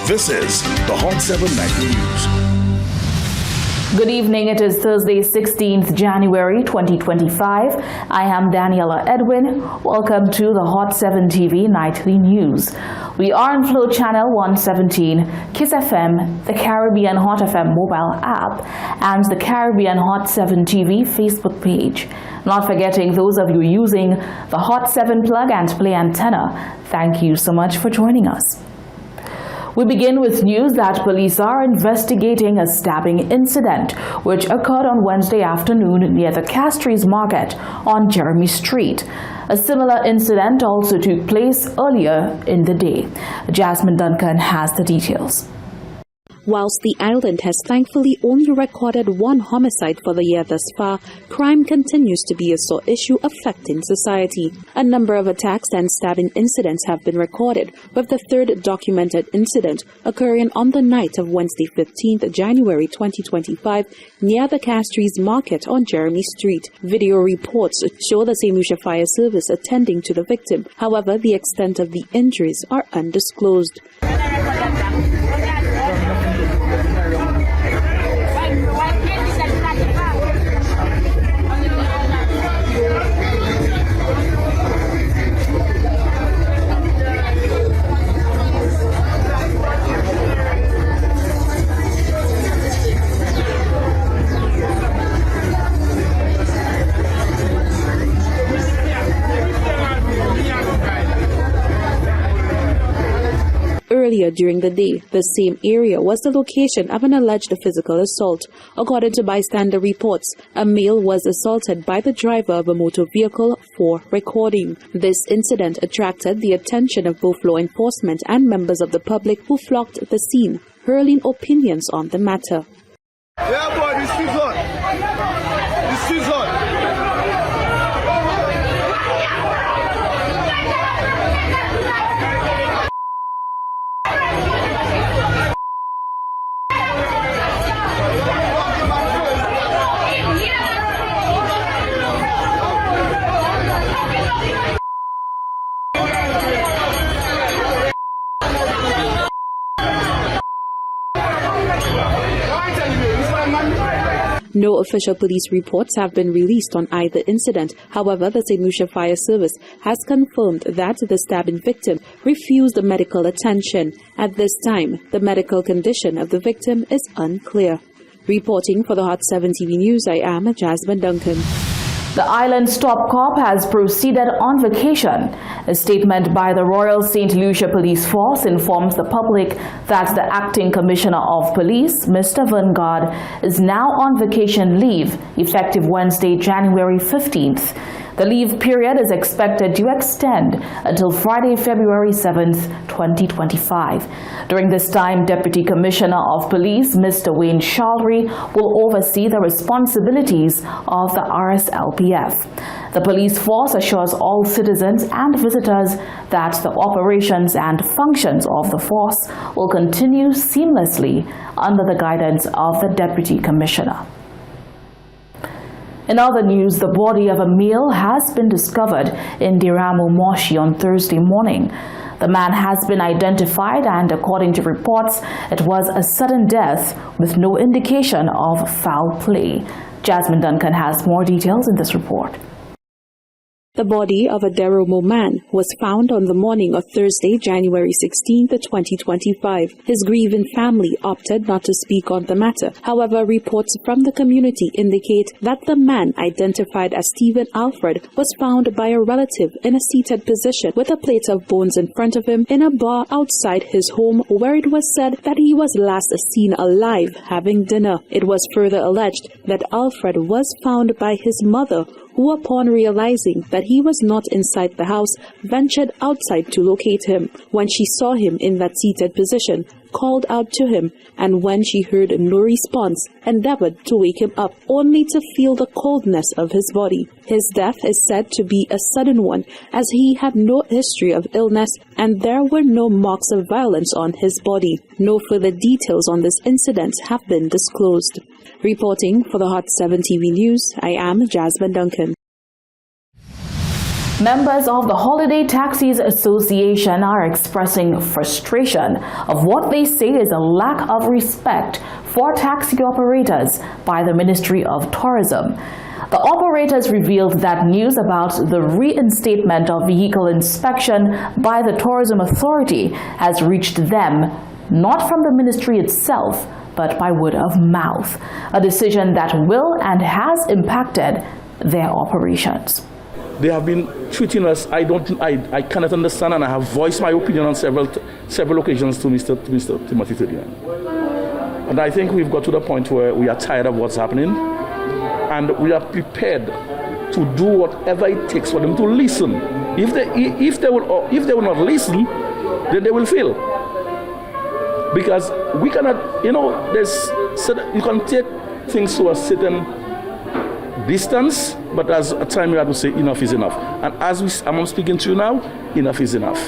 This is the Hot 7 Night News. Good evening. It is Thursday, 16th January 2025. I am Daniela Edwin. Welcome to the Hot 7 TV Nightly News. We are on Flow Channel 117, Kiss FM, the Caribbean Hot FM mobile app, and the Caribbean Hot 7 TV Facebook page. Not forgetting those of you using the Hot 7 plug and play antenna. Thank you so much for joining us. We begin with news that police are investigating a stabbing incident which occurred on Wednesday afternoon near the Castries Market on Jeremy Street. A similar incident also took place earlier in the day. Jasmine Duncan has the details. Whilst the island has thankfully only recorded one homicide for the year thus far, crime continues to be a sore issue affecting society. A number of attacks and stabbing incidents have been recorded, with the third documented incident occurring on the night of Wednesday 15th January 2025 near the Castries Market on Jeremy Street. Video reports show the Saint Lucia Fire Service attending to the victim. However, the extent of the injuries are undisclosed. Earlier during the day, the same area was the location of an alleged physical assault. According to bystander reports, a male was assaulted by the driver of a motor vehicle for recording. This incident attracted the attention of both law enforcement and members of the public who flocked the scene, hurling opinions on the matter. Yeah, boy, this is on. This is on. No official police reports have been released on either incident. However, the Saint Lucia Fire Service has confirmed that the stabbing victim refused medical attention. At this time, the medical condition of the victim is unclear. Reporting for the Hot 7 TV News, I am Jasmine Duncan. The island's top cop has proceeded on vacation. A statement by the Royal Saint Lucia Police Force informs the public that the Acting Commissioner of Police, Mr. Vanguard, is now on vacation leave, effective Wednesday, January 15th. The leave period is expected to extend until Friday, February 7th, 2025. During this time, Deputy Commissioner of Police, Mr. Wayne Shalry, will oversee the responsibilities of the RSLPF. The police force assures all citizens and visitors that the operations and functions of the force will continue seamlessly under the guidance of the Deputy Commissioner. In other news, the body of a male has been discovered in Diramo Moshi on Thursday morning. The man has been identified and, according to reports, it was a sudden death with no indication of foul play. Jasmine Duncan has more details in this report. The body of a Deromo man was found on the morning of Thursday, January 16, 2025. His grieving family opted not to speak on the matter. However, reports from the community indicate that the man, identified as Stephen Alfred, was found by a relative in a seated position with a plate of bones in front of him in a bar outside his home, where it was said that he was last seen alive having dinner. It was further alleged that Alfred was found by his mother, who, upon realizing that he was not inside the house, ventured outside to locate him. When she saw him in that seated position, called out to him, and when she heard no response, endeavored to wake him up, only to feel the coldness of his body. His death is said to be a sudden one, as he had no history of illness, and there were no marks of violence on his body. No further details on this incident have been disclosed. Reporting for the Hot 7 TV News, I am Jasmine Duncan. Members of the Holiday Taxis Association are expressing frustration of what they say is a lack of respect for taxi operators by the Ministry of Tourism. The operators revealed that news about the reinstatement of vehicle inspection by the Tourism Authority has reached them, not from the ministry itself, but by word of mouth, a decision that will and has impacted their operations. They have been treating us, I cannot understand, and I have voiced my opinion on several occasions to Mr. Timothy Tedian. And I think we've got to the point where we are tired of what's happening, and we are prepared to do whatever it takes for them to listen. If they will not listen, then they will fail. Because we cannot, you can take things to a certain distance, but as a time you have to say enough is enough. And as I'm speaking to you now, enough is enough.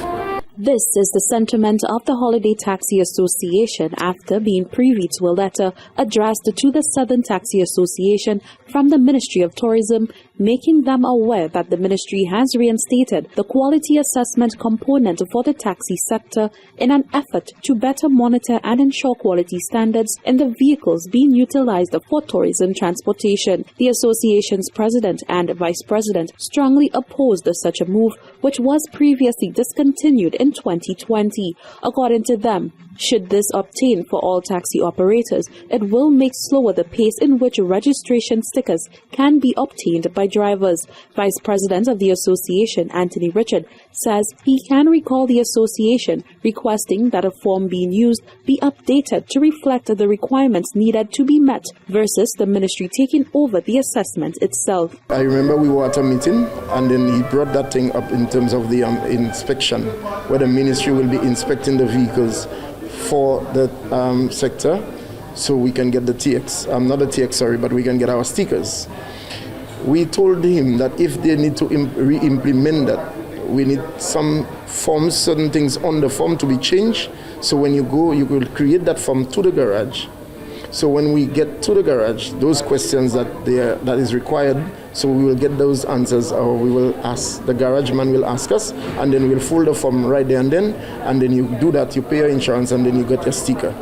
This is the sentiment of the Holiday Taxi Association after being privy to a letter addressed to the Southern Taxi Association from the Ministry of Tourism, making them aware that the ministry has reinstated the quality assessment component for the taxi sector in an effort to better monitor and ensure quality standards in the vehicles being utilized for tourism transportation. The association's president and vice president strongly opposed such a move, which was previously discontinued in 2020. According to them, should this obtain for all taxi operators, it will make slower the pace in which registration stickers can be obtained by drivers. Vice President of the association, Anthony Richard, says he can recall the association requesting that a form being used be updated to reflect the requirements needed to be met versus the ministry taking over the assessment itself. I remember we were at a meeting and then he brought that thing up in terms of the inspection, where the ministry will be inspecting the vehicles for the sector, so we can get the TX, not the TX, sorry, but we can get our stickers. We told him that if they need to re-implement that, we need some forms, certain things on the form to be changed. So when you go, you will create that form to the garage. So when we get to the garage, those questions that is required, so we will get those answers, or we will ask, the garage man will ask us, and then we'll fold the form right there and then you do that, you pay your insurance, and then you get your sticker.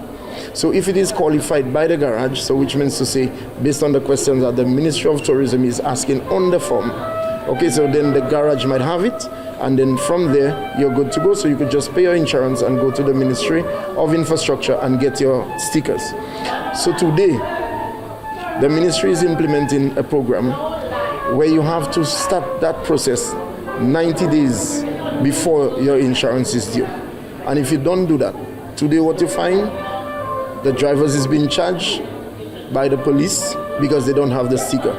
So if it is qualified by the garage, so which means to say, based on the questions that the Ministry of Tourism is asking on the form, okay, so then the garage might have it, and then from there, you're good to go. So you could just pay your insurance and go to the Ministry of Infrastructure and get your stickers. So today, the ministry is implementing a program where you have to start that process 90 days before your insurance is due. And if you don't do that, today what you find, the drivers is being charged by the police because they don't have the sticker.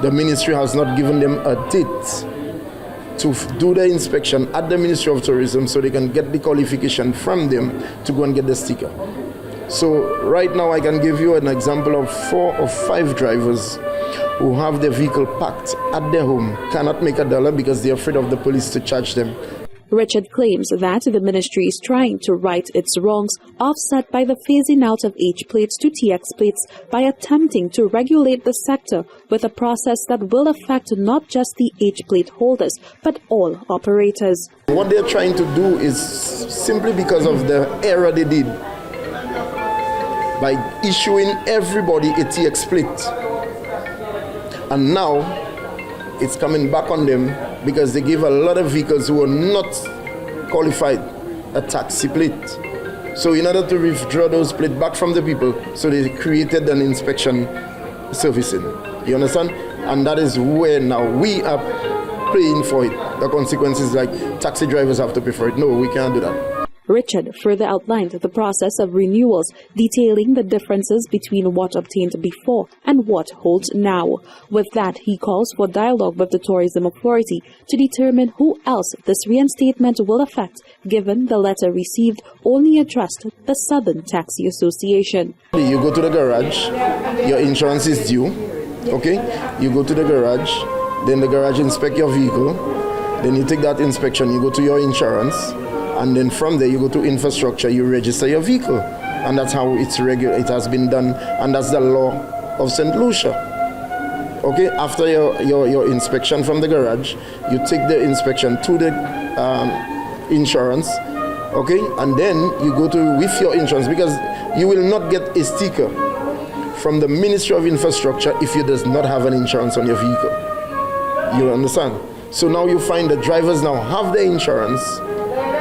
The ministry has not given them a date to do the inspection at the Ministry of Tourism so they can get the qualification from them to go and get the sticker. So right now I can give you an example of 4 or 5 drivers who have their vehicle parked at their home, cannot make $1 because they're afraid of the police to charge them. Richard claims that the ministry is trying to right its wrongs, offset by the phasing out of H plates to TX plates by attempting to regulate the sector with a process that will affect not just the H plate holders, but all operators. What they're trying to do is simply because of the error they did by issuing everybody a TX plate. And now it's coming back on them because they give a lot of vehicles who are not qualified a taxi plate. So in order to withdraw those plates back from the people, so they created an inspection servicing. You understand? And that is where now we are paying for it. The consequences like taxi drivers have to pay for it. No, we can't do that. Richard further outlined the process of renewals, detailing the differences between what obtained before and what holds now. With that, he calls for dialogue with the Tourism Authority to determine who else this reinstatement will affect, given the letter received only addressed the Southern Taxi Association. You go to the garage, your insurance is due, okay? You go to the garage, then the garage inspect your vehicle, then you take that inspection, you go to your insurance, and then from there you go to infrastructure, you register your vehicle. And that's how it has been done, and that's the law of Saint Lucia. Okay, after your inspection from the garage, you take the inspection to the insurance, okay, and then you go to with your insurance, because you will not get a sticker from the Ministry of Infrastructure if you does not have an insurance on your vehicle. You understand? So now you find the drivers now have the insurance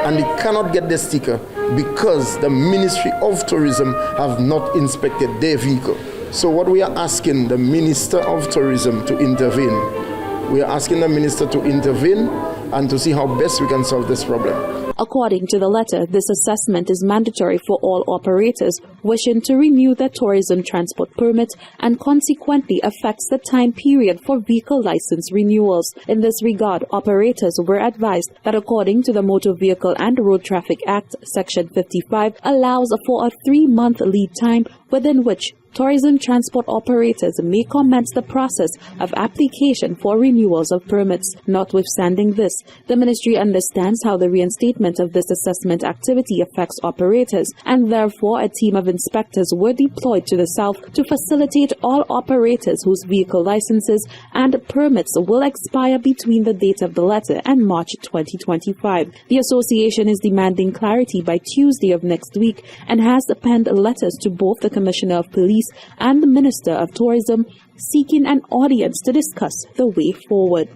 and they cannot get the sticker because the Ministry of Tourism have not inspected their vehicle. So what we are asking the Minister of Tourism to intervene. We are asking the Minister to intervene and to see how best we can solve this problem. According to the letter, this assessment is mandatory for all operators wishing to renew their tourism transport permit and consequently affects the time period for vehicle license renewals. In this regard, operators were advised that according to the Motor Vehicle and Road Traffic Act, Section 55 allows for a 3-month lead time within which tourism transport operators may commence the process of application for renewals of permits. Notwithstanding this, the ministry understands how the reinstatement of this assessment activity affects operators, and therefore a team of inspectors were deployed to the south to facilitate all operators whose vehicle licenses and permits will expire between the date of the letter and March 2025. The association is demanding clarity by Tuesday of next week and has penned letters to both the Commissioner of Police and the Minister of Tourism, seeking an audience to discuss the way forward.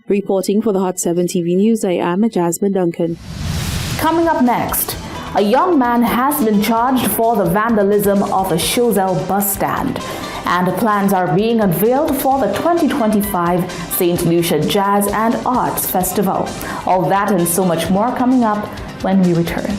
Reporting for the Hot 7 TV News, I am Jasmine Duncan. Coming up next, a young man has been charged for the vandalism of a Choiseul bus stand, and plans are being unveiled for the 2025 Saint Lucia Jazz and Arts Festival. All that and so much more coming up when we return.